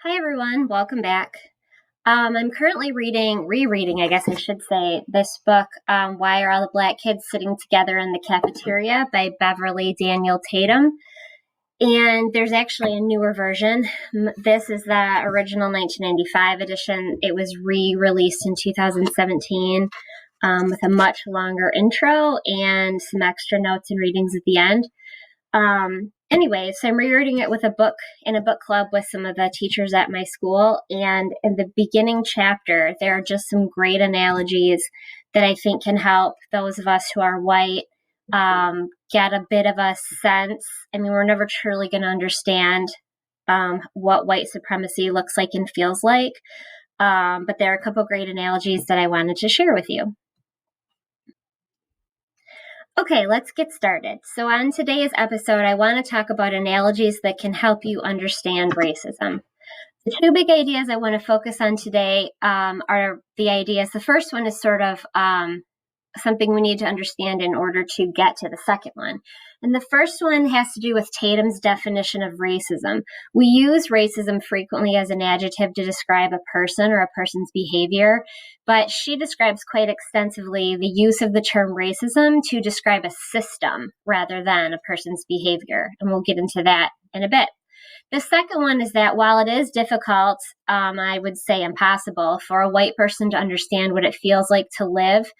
Hi, everyone. Welcome back. I'm currently rereading, I guess I should say, this book, Why Are All the Black Kids Sitting Together in the Cafeteria by Beverly Daniel Tatum. And there's actually a newer version. This is the original 1995 edition. It was re-released in 2017 with a much longer intro and some extra notes and readings at the end. Anyway, so I'm rereading it with a book in a book club with some of the teachers at my school. And in the beginning chapter, there are just some great analogies that I think can help those of us who are white get a bit of a sense. I mean, we're never truly going to understand what white supremacy looks like and feels like. But there are a couple great analogies that I wanted to share with you. Okay, let's get started. So, on today's episode, I want to talk about analogies that can help you understand racism. The two big ideas I want to focus on today are the ideas. The first one is sort of something we need to understand in order to get to the second one. And the first one has to do with Tatum's definition of racism. We use racism frequently as an adjective to describe a person or a person's behavior, but she describes quite extensively the use of the term racism to describe a system rather than a person's behavior. And we'll get into that in a bit. The second one is that while it is difficult, I would say impossible, for a white person to understand what it feels like to live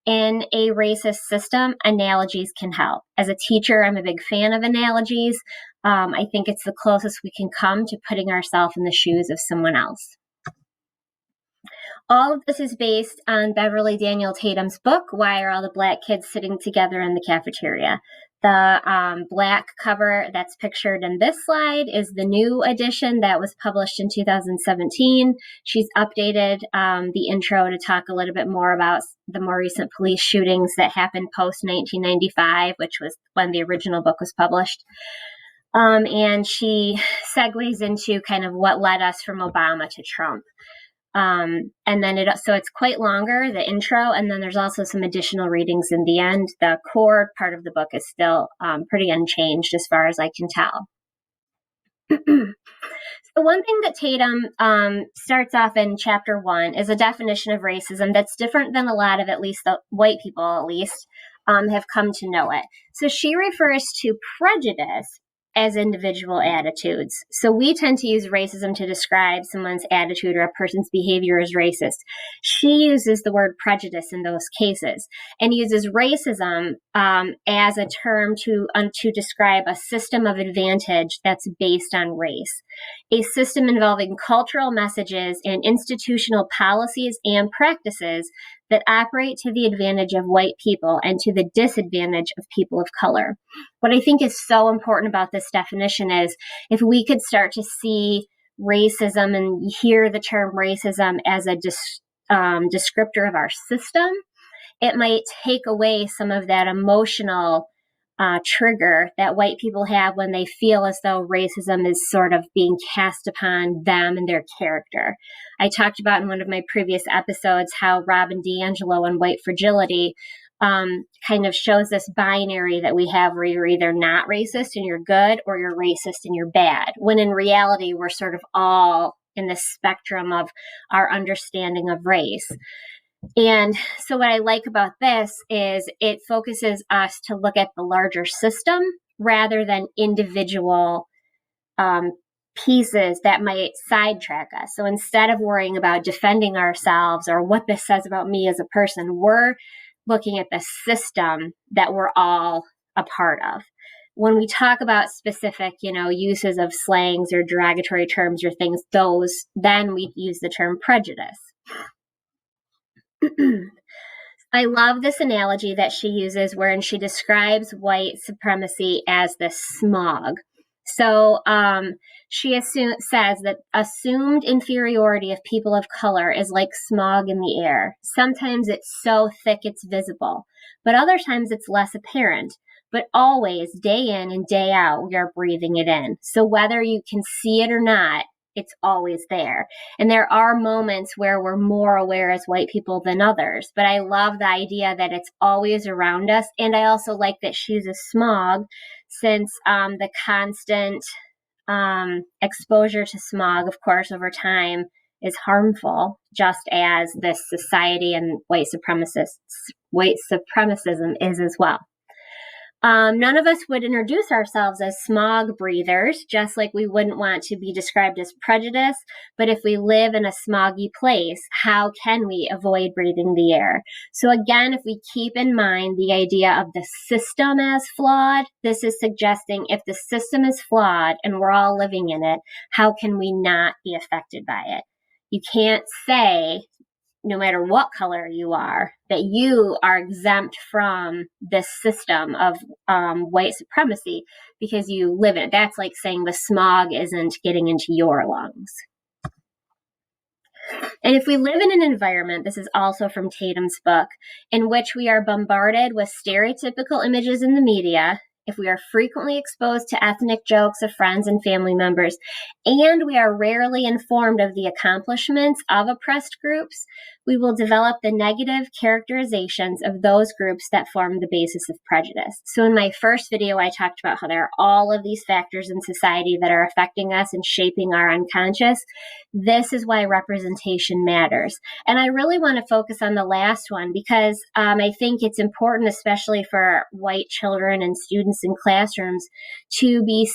in a racist system, analogies can help. As a teacher, I'm a big fan of analogies. I think it's the closest we can come to putting ourselves in the shoes of someone else. All of this is based on Beverly Daniel Tatum's book, Why Are All the Black Kids Sitting Together in the Cafeteria? The black cover that's pictured in this slide is the new edition that was published in 2017. She's updated the intro to talk a little bit more about the more recent police shootings that happened post-1995, which was when the original book was published. And she segues into kind of what led us from Obama to Trump. And then it's quite longer, the intro, and then there's also some additional readings in the end. The core part of the book is still pretty unchanged as far as I can tell. So one thing that Tatum starts off in chapter 1 is a definition of racism that's different than a lot of, at least the white people have come to know it. So she refers to prejudice as individual attitudes. So we tend to use racism to describe someone's attitude or a person's behavior as racist. She uses the word prejudice in those cases and uses racism as a term to describe a system of advantage that's based on race. A system involving cultural messages and institutional policies and practices that operate to the advantage of white people and to the disadvantage of people of color. What I think is so important about this definition is if we could start to see racism and hear the term racism as a descriptor of our system, it might take away some of that emotional trigger that white people have when they feel as though racism is sort of being cast upon them and their character. I talked about in one of my previous episodes how Robin DiAngelo in White Fragility kind of shows this binary that we have where you're either not racist and you're good or you're racist and you're bad, when in reality we're sort of all in the spectrum of our understanding of race. And so what I like about this is it focuses us to look at the larger system rather than individual pieces that might sidetrack us. So instead of worrying about defending ourselves or what this says about me as a person, we're looking at the system that we're all a part of. When we talk about specific, uses of slangs or derogatory terms or things, then we use the term prejudice. I love this analogy that she uses wherein she describes white supremacy as the smog. So she says that assumed inferiority of people of color is like smog in the air. Sometimes it's so thick it's visible, but other times it's less apparent. But always, day in and day out, we are breathing it in. So whether you can see it or not, it's always there. And there are moments where we're more aware as white people than others. But I love the idea that it's always around us. And I also like that she uses smog since the constant exposure to smog, of course, over time is harmful, just as this society and white supremacism is as well. None of us would introduce ourselves as smog breathers, just like we wouldn't want to be described as prejudiced. But if we live in a smoggy place, how can we avoid breathing the air? So again, if we keep in mind the idea of the system as flawed, this is suggesting if the system is flawed and we're all living in it, how can we not be affected by it? You can't say, no matter what color you are, that you are exempt from this system of white supremacy because you live in it. That's like saying the smog isn't getting into your lungs. And if we live in an environment, this is also from Tatum's book, in which we are bombarded with stereotypical images in the media, if we are frequently exposed to ethnic jokes of friends and family members, and we are rarely informed of the accomplishments of oppressed groups, we will develop the negative characterizations of those groups that form the basis of prejudice. So in my first video, I talked about how there are all of these factors in society that are affecting us and shaping our unconscious. This is why representation matters. And I really want to focus on the last one because I think it's important, especially for white children and students in classrooms, to be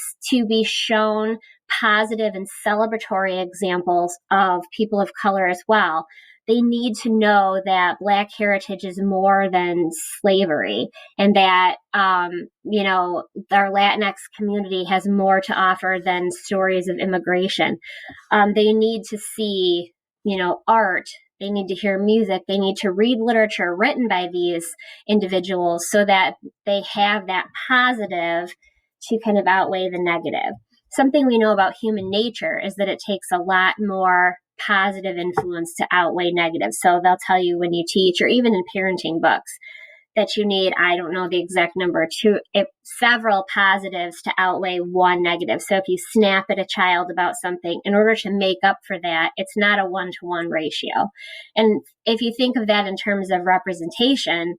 shown positive and celebratory examples of people of color as well. They need to know that Black heritage is more than slavery and that, our Latinx community has more to offer than stories of immigration. They need to see, art. They need to hear music. They need to read literature written by these individuals so that they have that positive to kind of outweigh the negative. Something we know about human nature is that it takes a lot more positive influence to outweigh negative. So they'll tell you when you teach, or even in parenting books, that you need, I don't know the exact number, several positives to outweigh one negative. So if you snap at a child about something, in order to make up for that, it's not a 1-to-1 ratio. And if you think of that in terms of representation,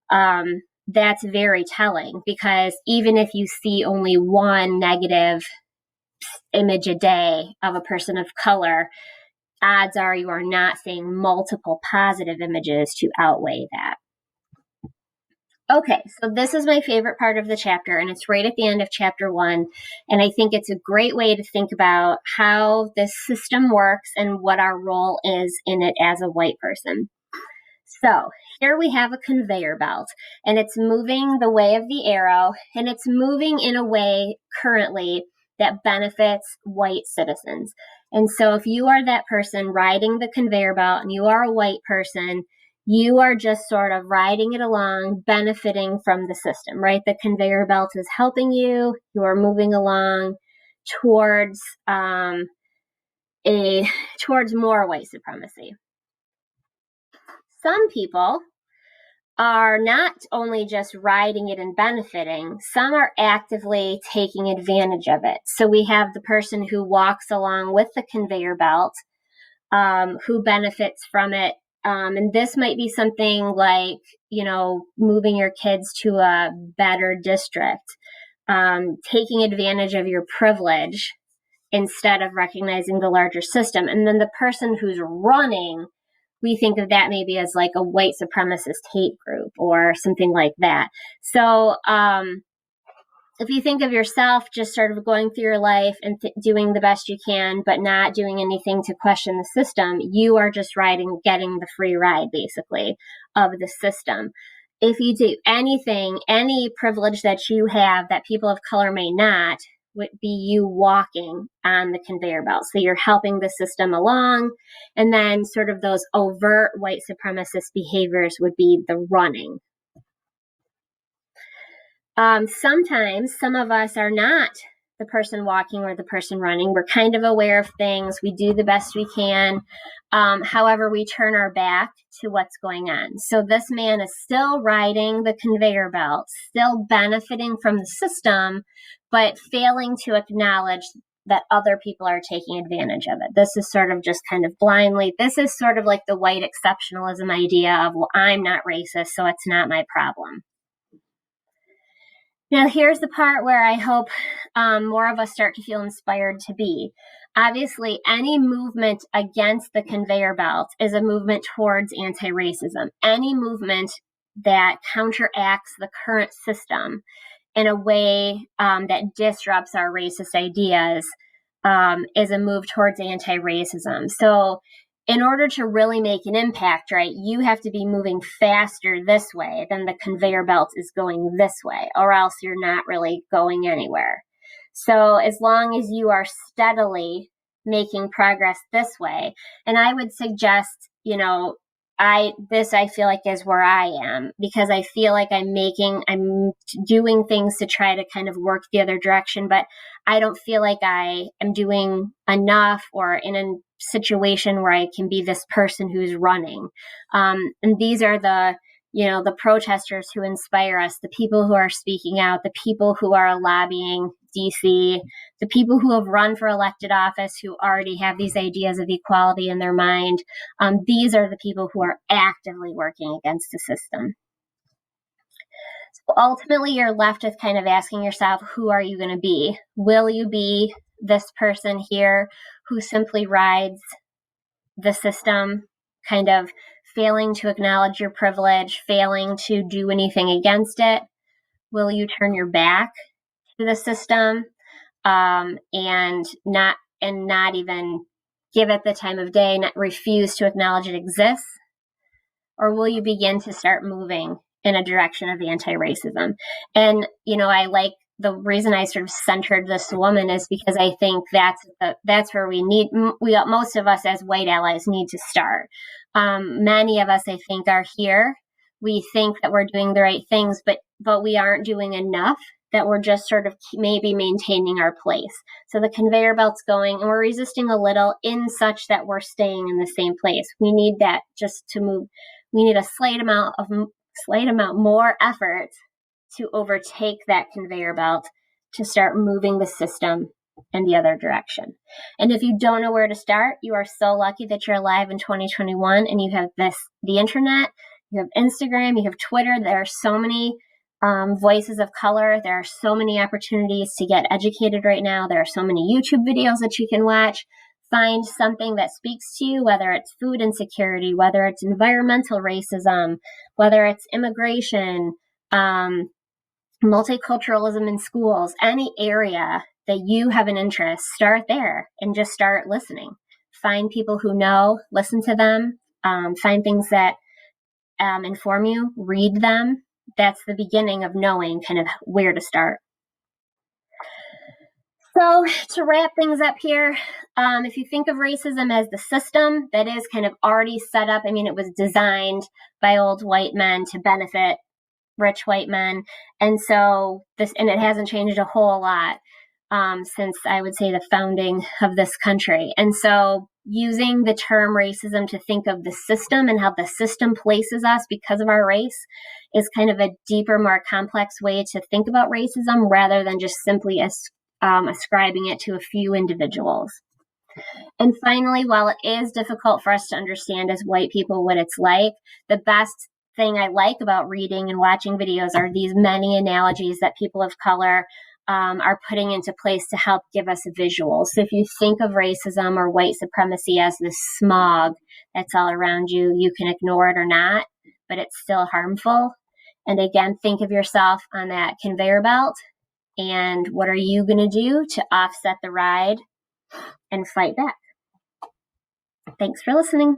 that's very telling, because even if you see only one negative image a day of a person of color, odds are you are not seeing multiple positive images to outweigh that. Okay, so this is my favorite part of the chapter, and it's right at the end of chapter 1. And I think it's a great way to think about how this system works and what our role is in it as a white person. So here we have a conveyor belt, and it's moving the way of the arrow, and it's moving in a way currently that benefits white citizens. And so if you are that person riding the conveyor belt and you are a white person, you are just sort of riding it along, benefiting from the system, right? The conveyor belt is helping you. You are moving along towards more white supremacy. Some people are not only just riding it and benefiting, some are actively taking advantage of it. So we have the person who walks along with the conveyor belt, who benefits from it. And this might be something like, moving your kids to a better district, taking advantage of your privilege instead of recognizing the larger system. And then the person who's running, we think of that maybe as like a white supremacist hate group or something like that. So if you think of yourself just sort of going through your life and doing the best you can, but not doing anything to question the system, you are just getting the free ride, basically, of the system. If you do anything, any privilege that you have that people of color may not, would be you walking on the conveyor belt. So you're helping the system along. And then sort of those overt white supremacist behaviors would be the running. Sometimes some of us are not the person walking or the person running. We're kind of aware of things. We do the best we can. However, we turn our back to what's going on. So this man is still riding the conveyor belt, still benefiting from the system, but failing to acknowledge that other people are taking advantage of it. This is sort of just kind of blindly. This is sort of like the white exceptionalism idea of, well, I'm not racist, so it's not my problem. Now, here's the part where I hope more of us start to feel inspired to be. Obviously, any movement against the conveyor belt is a movement towards anti-racism. Any movement that counteracts the current system in a way that disrupts our racist ideas is a move towards anti-racism. So in order to really make an impact, right, you have to be moving faster this way than the conveyor belt is going this way, or else you're not really going anywhere. So as long as you are steadily making progress this way, and I would suggest, I feel like is where I am, because I feel like I'm doing things to try to kind of work the other direction, but I don't feel like I am doing enough or in a situation where I can be this person who's running. And these are the protesters who inspire us, the people who are speaking out, the people who are lobbying DC, the people who have run for elected office who already have these ideas of equality in their mind. These are the people who are actively working against the system. So ultimately, you're left with kind of asking yourself, who are you going to be? Will you be this person here who simply rides the system, kind of failing to acknowledge your privilege, failing to do anything against it? Will you turn your back to the system and not even give it the time of day, not refuse to acknowledge it exists? Or will you begin to start moving in a direction of anti-racism? And, I like the reason I sort of centered this woman is because I think that's where most of us as white allies need to start. Many of us, I think, are here. We think that we're doing the right things, but we aren't doing enough, that we're just sort of maybe maintaining our place. So the conveyor belt's going and we're resisting a little in such that we're staying in the same place. We need that just to move. We need a slight amount more effort to overtake that conveyor belt to start moving the system in the other direction. And if you don't know where to start, you are so lucky that you're alive in 2021 and you have the internet, you have Instagram, you have Twitter. There are so many voices of color. There are so many opportunities to get educated right now. There are so many YouTube videos that you can watch. Find something that speaks to you, whether it's food insecurity, whether it's environmental racism, whether it's immigration, multiculturalism in schools, any area that you have an interest, start there and just start listening. Find people who know, listen to them, find things that inform you, read them. That's the beginning of knowing kind of where to start. So to wrap things up here, if you think of racism as the system that is kind of already set up, it was designed by old white men to benefit rich white men. And so it hasn't changed a whole lot since I would say the founding of this country. And so using the term racism to think of the system and how the system places us because of our race is kind of a deeper, more complex way to think about racism rather than just simply ascribing it to a few individuals. And finally, while it is difficult for us to understand as white people what it's like, the best thing I like about reading and watching videos are these many analogies that people of color are putting into place to help give us a visual. So if you think of racism or white supremacy as this smog that's all around you, you can ignore it or not, but it's still harmful. And again, think of yourself on that conveyor belt. And what are you going to do to offset the ride and fight back? Thanks for listening.